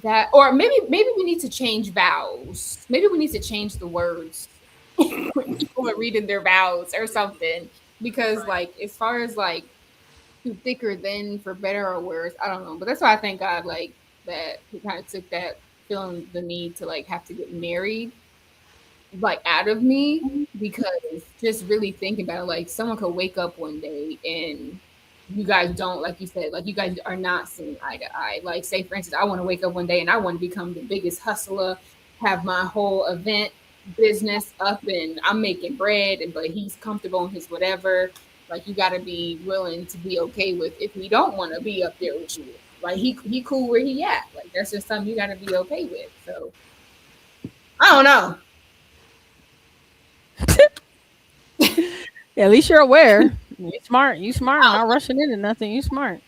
that, or maybe we need to change vows. Maybe we need to change the words when people are reading their vows or something. Because like, as far as like too thick or thin, for better or worse, I don't know. But that's why I thank God like that he kind of took that feeling the need to like have to get married like out of me, because just really thinking about it, like someone could wake up one day and you guys don't, like you said, like you guys are not seeing eye to eye. Like say for instance, I want to wake up one day and I want to become the biggest hustler, have my whole event business up and I'm making bread, but he's comfortable in his whatever. Like you got to be willing to be okay with if he don't want to be up there with you. Like he cool where he at. Like that's just something you got to be okay with. So I don't know. Yeah, at least you're aware. You smart. Not rushing into nothing. You smart.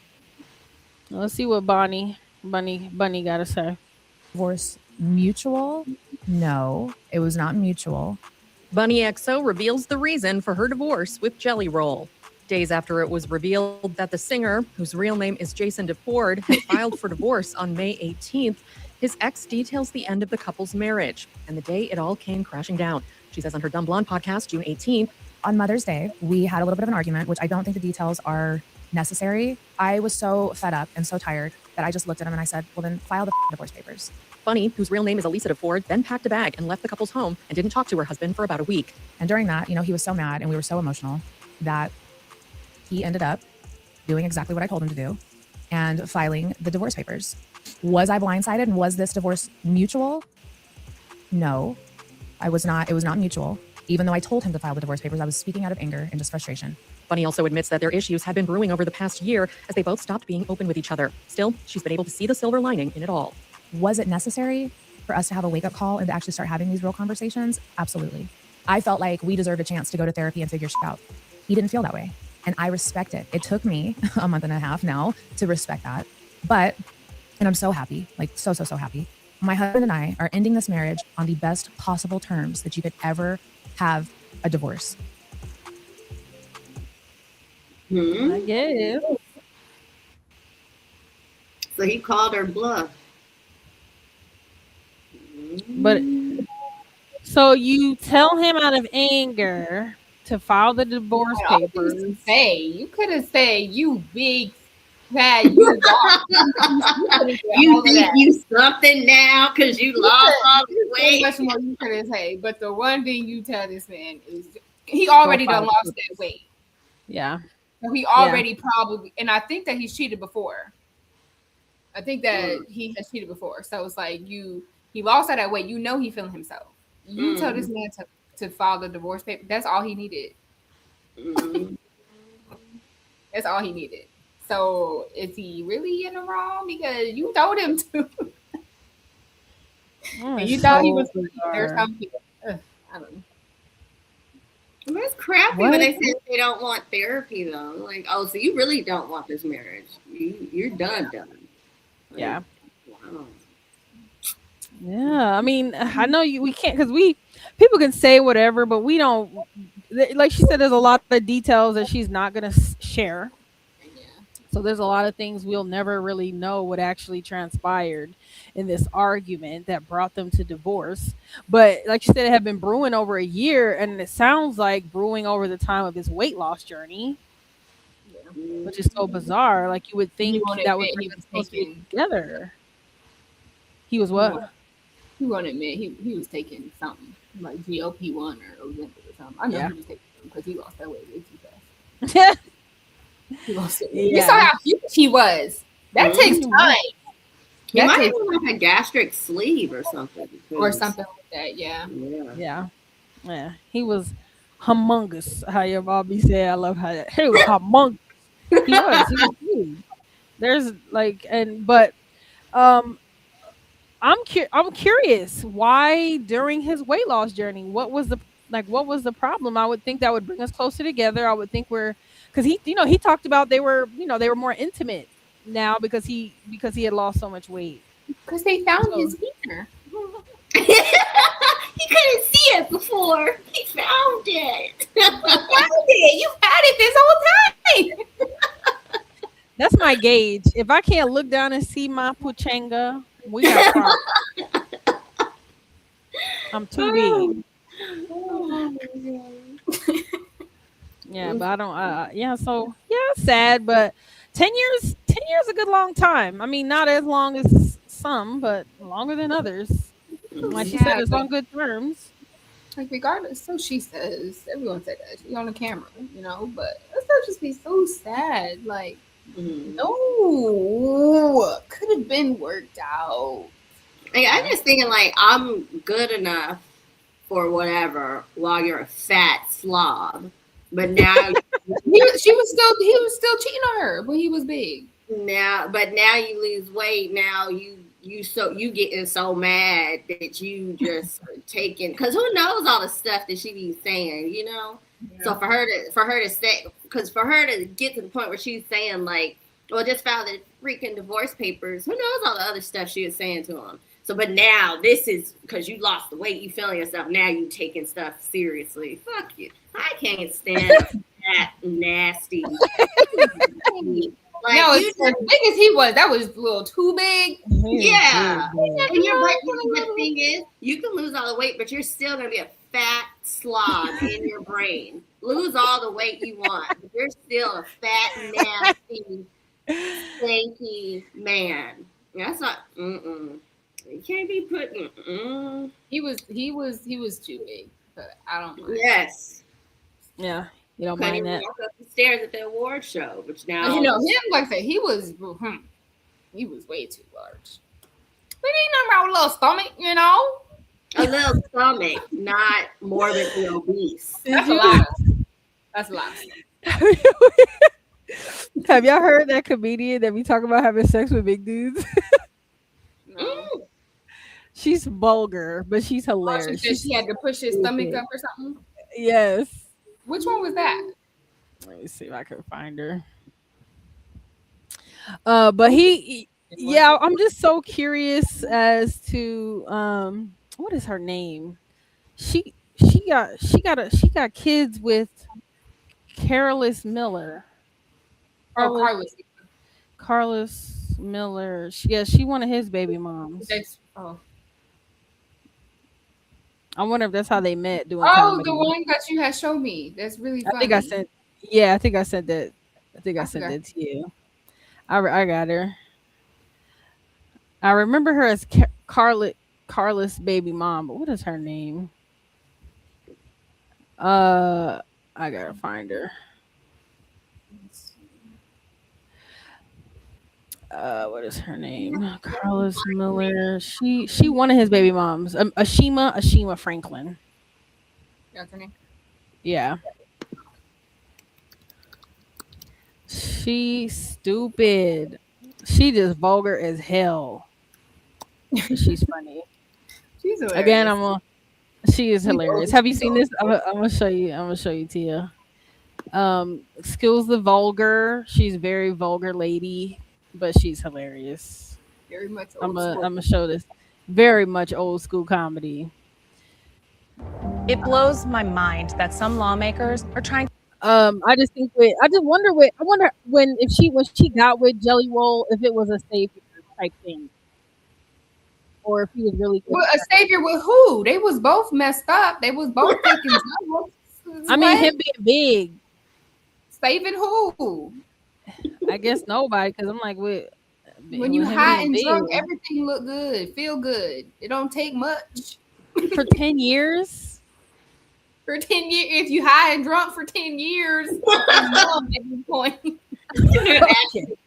Let's see what Bunny got to say. Divorce mutual? No, it was not mutual. Bunny XO reveals the reason for her divorce with Jelly Roll. Days after it was revealed that the singer, whose real name is Jason DeFord, had filed for divorce on May 18th, his ex details the end of the couple's marriage and the day it all came crashing down. She says on her Dumb Blonde podcast, June 18th, on Mother's Day, we had a little bit of an argument, which I don't think the details are necessary. I was so fed up and so tired that I just looked at him and I said, well, then file the divorce papers. Bunny, whose real name is Elisa DeFord, then packed a bag and left the couple's home and didn't talk to her husband for about a week. And during that, he was so mad and we were so emotional that he ended up doing exactly what I told him to do and filing the divorce papers. Was I blindsided and was this divorce mutual? No, I was not. It was not mutual. Even though I told him to file the divorce papers, I was speaking out of anger and just frustration. Bunny also admits that their issues had been brewing over the past year as they both stopped being open with each other. Still, she's been able to see the silver lining in it all. Was it necessary for us to have a wake-up call and to actually start having these real conversations? Absolutely. I felt like we deserved a chance to go to therapy and figure shit out. He didn't feel that way. And I respect it. It took me a month and a half now to respect that. And I'm so happy, like so happy. My husband and I are ending this marriage on the best possible terms that you could ever have a divorce. I guess. So he called her bluff. But so you tell him out of anger to file the divorce papers. You could have said, you big fat, you you think you something now because you lost all the weight. Much more you could have said. But the one thing you tell this man is he already done lost that weight. Yeah. So he already probably, and I think that he's cheated before. I think that he has cheated before. So it's like he lost all that weight. He feeling himself. You tell this man to file the divorce paper. That's all he needed. That's all he needed. So is he really in the wrong? Because you told him to. And you thought he was there's something. I don't know. I mean, it's crappy when they say they don't want therapy though. Like, oh, so you really don't want this marriage? You're done. Like, Yeah. Wow. Yeah, I mean, I know we can't because people can say whatever, but we don't. Like she said, there's a lot of details that she's not gonna share. So there's a lot of things we'll never really know what actually transpired in this argument that brought them to divorce. But like you said, it had been brewing over a year, and it sounds like brewing over the time of his weight loss journey, which is so bizarre. Like you would think that would bring them closer together. He was what? He won't admit he was taking something like GLP-1 or Ozempic or something. I know he was taking something because he lost that weight way too fast. He lost it. You saw how huge he was. That takes time. He might have like a gastric sleeve or something. Or something like that, Yeah. He was humongous. How your Bobby said, I love how he was humongous. He was huge. There's like, I'm curious why during his weight loss journey, what was the problem? I would think that would bring us closer together. I would think because he talked about they were more intimate now because he had lost so much weight. Because they found his wiener. He couldn't see it before. He found it. You had it this whole time. That's my gauge. If I can't look down and see my puchanga, we got problems. I'm too big. Yeah, but I don't. So sad. But 10 years a good long time. I mean, not as long as some, but longer than others. Like she said, it's on good terms. Like regardless, so she says. Everyone said that. She's on the camera, But that stuff just be so sad. Like, no, could have been worked out. Like, I'm just thinking, like, I'm good enough for whatever while you're a fat slob. But now he was still cheating on her when he was big. Now you lose weight. Now you getting so mad that you just taking, because who knows all the stuff that she be saying, Yeah. So for her to say, because for her to get to the point where she's saying like, well, just filed the freaking divorce papers. Who knows all the other stuff she was saying to him. So, but now this is because you lost the weight, you feeling yourself. Now you taking stuff seriously. Fuck you. I can't stand that nasty. Like, no, as big as he was, that was a little too big. Yeah. And the thing is, you can lose all the weight, but you're still gonna be a fat slob in your brain. Lose all the weight you want, but you're still a fat, nasty, stinky man. That's not. You can't be putting. He was too big, but I don't mind. Yes. Yeah. You don't mind that. Walk up the stairs at the award show, which now him, like I said, he was way too large. But ain't nothing wrong with a little stomach, A little stomach, not morbidly obese. That's a lot. That's a lot. Have y'all heard that comedian that be talking about having sex with big dudes? No. She's vulgar, but she's hilarious. She had to push his stomach up or something. Yes. Which one was that? Let me see if I can find her. But I'm just so curious as to what is her name? She got kids with Carlos Miller. Carlos Miller. She one of his baby moms. I wonder if that's how they met doing comedy. The one that you had showed me. That's really funny. I think I sent that. I think I sent that to you. I got her. I remember her as Carlos' baby mom, but what is her name? I gotta find her. What is her name? Carlos Miller. She one of his baby moms. Ashima Franklin. That's her name. Yeah. She stupid. She just vulgar as hell. She's funny. She's hilarious. Again, she is hilarious. Have you seen this? I'm gonna show you. I'm gonna show you, Tia. Skills the vulgar. She's a very vulgar lady, but she's hilarious. Very much I'm old school. gonna show this. Very much old school comedy. It blows my mind that some lawmakers are trying. I just wonder when she got with Jelly Roll, if it was a savior type thing, or if he was really good. Well, a savior with who? They was both messed up. They was both taking drugs. I mean, him being big. Saving who? I guess nobody, because I'm like, when you high and drunk, everything look good, feel good. It don't take much. For 10 years. For 10 years, if you high and drunk for 10 years, at this point.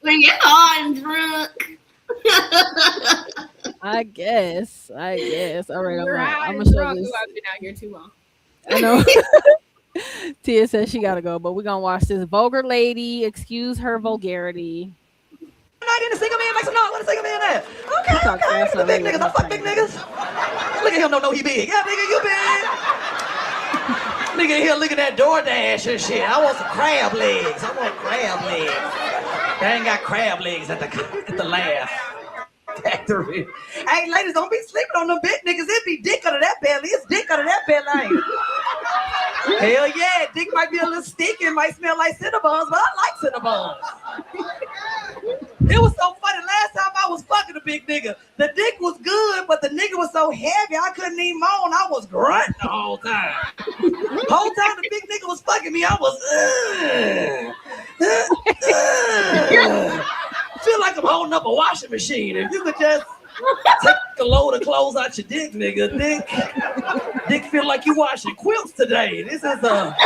When you're high and drunk. I guess. All right, I'm gonna show this. I've been out here too long. I know. Tia says she gotta go, but we're gonna watch this vulgar lady. Excuse her vulgarity. Not in a single man makes some noise. What a single man at? Okay. The big niggas. I fuck big niggas. Look at him, don't know he big. Yeah, nigga, you big. Nigga here looking at DoorDash and shit. I want some crab legs. I want crab legs. They ain't got crab legs at the Laugh Factory. Hey, ladies, don't be sleeping on them big niggas. It be dick under that belly. It's dick under that belly. Hell yeah, dick might be a little sticky. It might smell like Cinnabons, but I like Cinnabons. It was so funny. Last time I was fucking a big nigga, the dick was good, but the nigga was so heavy I couldn't even moan. I was grunting the whole time. The whole time the big nigga was fucking me, I was I feel like I'm holding up a washing machine. If you could just take a load of clothes out your dick, nigga. Dick feel like you washing quilts today. This is a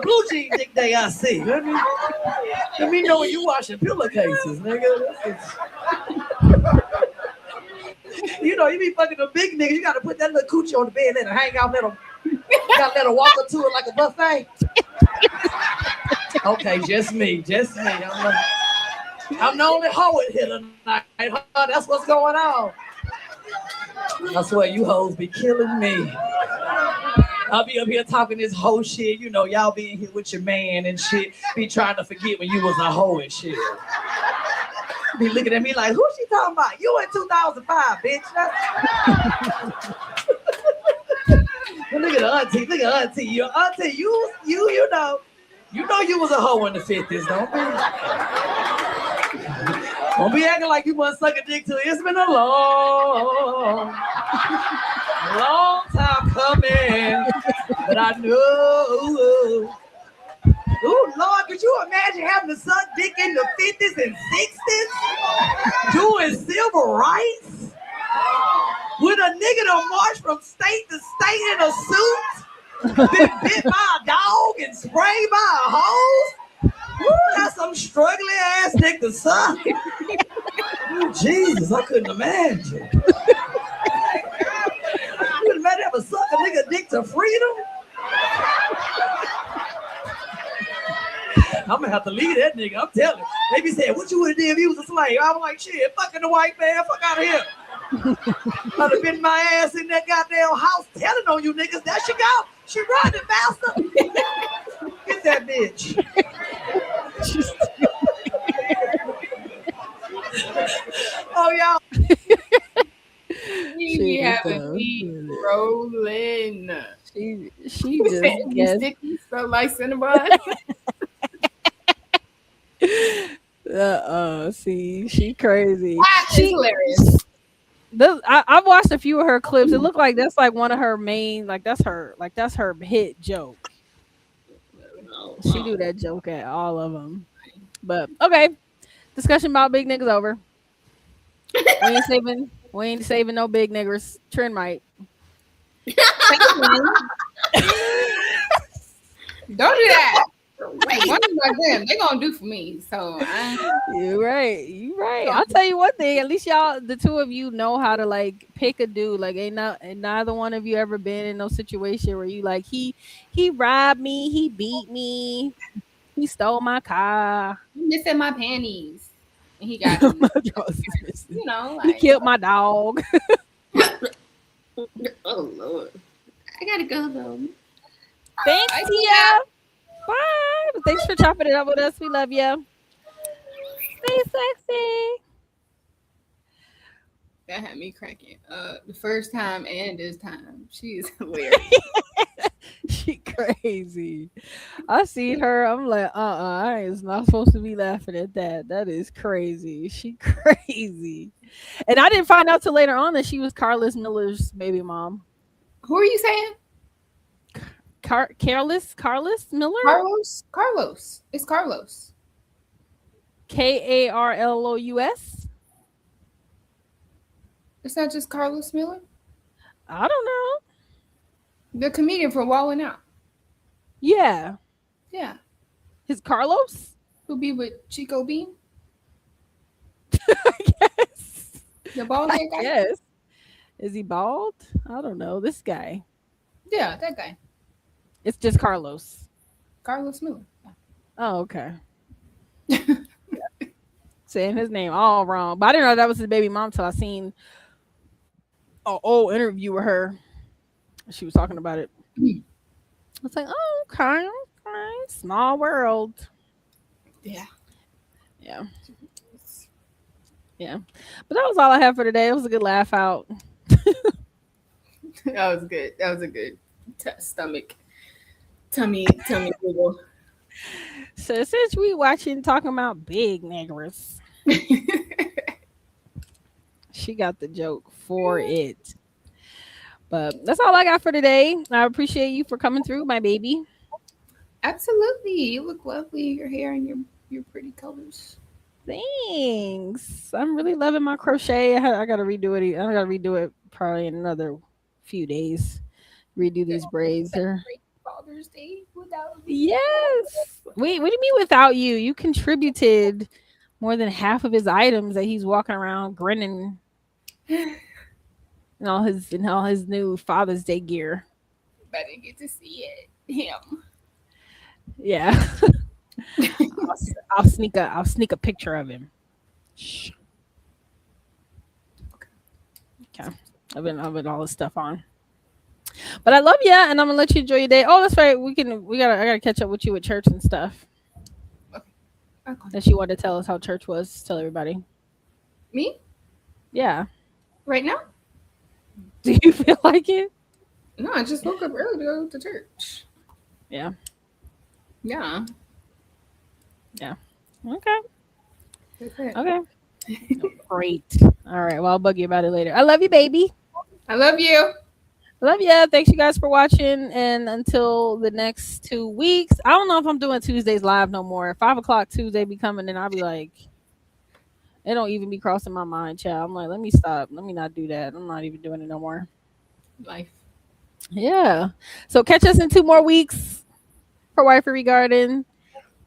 blue jean dick day I see. Let me know when you washing pillowcases, nigga. You know, you be fucking a big nigga, you gotta put that little coochie on the bed, let her hang out, you gotta let her walk up to it like a buffet. Okay, just me. I'm the only hoe in here tonight, huh? That's what's going on. I swear you hoes be killing me. I'll be up here talking this hoe shit. You know, y'all be in here with your man and shit. Be trying to forget when you was a hoe and shit. Be looking at me like, who she talking about? You in 2005, bitch. Look at auntie. Look at auntie. Your auntie, you know you was a hoe in the 50s, don't be? Don't be acting like you must suck a dick too. It's been a long time coming, but I know. Ooh, Lord, could you imagine having to suck dick in the 50s and 60s? Doing civil rights? With a nigga to march from state to state in a suit? Been bit by a dog and sprayed by a hose? Woo, that's some struggling ass dick to suck. Ooh, Jesus, I couldn't imagine. You couldn't imagine having to suck a nigga dick to freedom? I'm gonna have to leave that nigga, I'm telling you. They be saying, what you would have did if he was a slave? I'm like, shit, fucking the white man, fuck out of here. I'd have been my ass in that goddamn house telling on you niggas. There she go. She running faster. Get that bitch. Oh, y'all. She having me rolling. She just guessed. Sticky, so like Cinnabon. See, she crazy. She's hilarious. I've watched a few of her clips. It looked like that's like one of her main, like that's her hit joke. She do that joke at all of them. But okay, discussion about big niggas over. We ain't saving no big niggers. Trend right. Don't do that. Wait, one is like them. They gonna do for me. So you're right. I'll tell you one thing. At least y'all, the two of you, know how to like pick a dude. Like ain't neither one of you ever been in no situation where you like he robbed me, he beat me, He stole my car. I'm missing my panties. And he got them. You know, He like, killed my dog. Oh Lord, I gotta go though. Thanks, Bye, Tia. Bye. Thanks for chopping it up with us. We love you. Stay sexy. that had me cracking. The first time and this time, she is hilarious. She crazy. I seen her. I'm like, I is not supposed to be laughing at that. That is crazy. She crazy. And I didn't find out till later on that she was Carlos Miller's baby mom. Who are you saying? Carlos Miller? Carlos. It's Carlos. Karlous? It's not just Carlos Miller? I don't know. The comedian from Wildin' Out. Yeah. Yeah. His Carlos? Who be with Chico Bean? Yes. The bald head guy? Yes. Is he bald? I don't know. This guy. Yeah, that guy. It's just Carlos. Carlos Miller. Oh, okay. Saying his name all wrong. But I didn't know that was his baby mom till I seen an old interview with her. She was talking about it. I was like, oh, okay. Small world. Yeah. Yeah. Yeah. But that was all I have for today. It was a good laugh out. That was good. That was a good tummy wiggle. So since we talking about big niggers, she got the joke for it. But that's all I got for today. I appreciate you for coming through, my baby. Absolutely. You look lovely. Your hair and your pretty colors. Thanks. I'm really loving my crochet. I gotta redo it. I gotta redo it probably in another few days. Redo these braids. Father's Day without me. Yes. Wait, what do you mean without you? You contributed more than half of his items that he's walking around grinning in all his new Father's Day gear. But I didn't get to see it. Him. Yeah. I'll sneak a picture of him. Shh. Okay. I've been all this stuff on. But I love you, and I'm gonna let you enjoy your day. Oh, that's right. I gotta catch up with you at church and stuff. Okay. And she wanted to tell us how church was. Tell everybody. Me? Yeah. Right now? Do you feel like it? No, I just woke up early to go to church. Yeah. Yeah. Yeah. Okay. That's it. Okay. Great. All right. Well, I'll bug you about it later. I love you, baby. I love you. Love ya. Thanks you guys for watching. And until the next 2 weeks, I don't know if I'm doing Tuesdays live no more. 5 o'clock Tuesday be coming, and I'll be like, it don't even be crossing my mind, child. I'm like, let me stop. Let me not do that. I'm not even doing it no more. Life. Yeah. So catch us in 2 more weeks for Wifery Garden.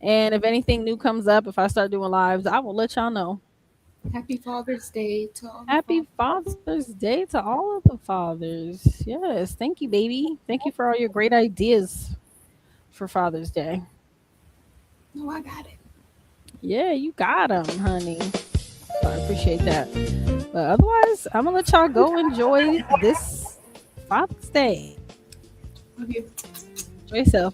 And if anything new comes up, if I start doing lives, I will let y'all know. Happy Father's Day to all. Happy Father's Day to all of the fathers. Yes. Thank you, baby. Thank you for all your great ideas for Father's Day. No, I got it. Yeah, you got them, honey. So I appreciate that. But otherwise, I'm going to let y'all go enjoy this Father's Day. Love you. Enjoy yourself.